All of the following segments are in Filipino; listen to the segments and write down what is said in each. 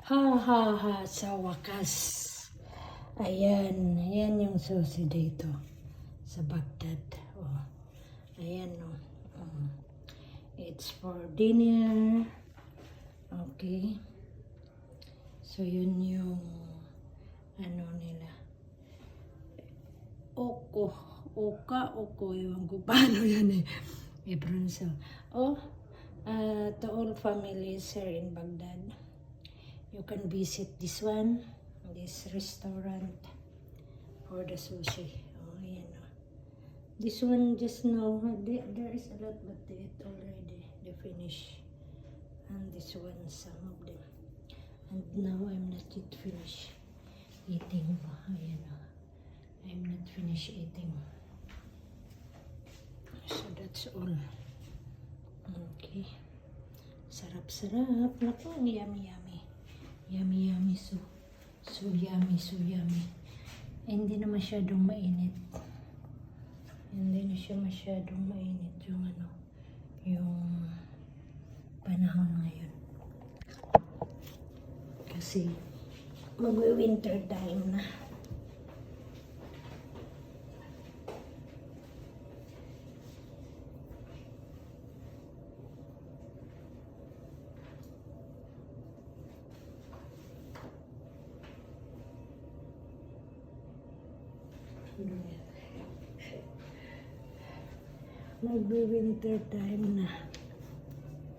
Ha ha ha, sa wakas. Ayan yung susi dito sa Baghdad. Oh, ayan no. It's for dinner. Okay. So yun yung ano nila. Oko, yung ko paano yan eh. I-pronounce. To all families here in Baghdad, you can visit this restaurant for the sushi. Oh, ayan o. This one just now, there is a lot but they already, they finish. And this one, some of them. And now I'm not yet finished eating. Ayan o. I'm not finished eating. So that's all. Okay. Sarap-sarap. Naku, yummy. Yummy. So yummy. Hindi na masyadong mainit. Hindi na siya masyadong mainit yung panahon ngayon. Kasi mag-winter time na. Mag-winter time na.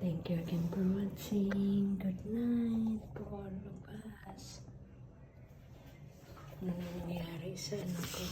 Thank you again for watching. Good night to all of us. Ano nangyari sa anak ko?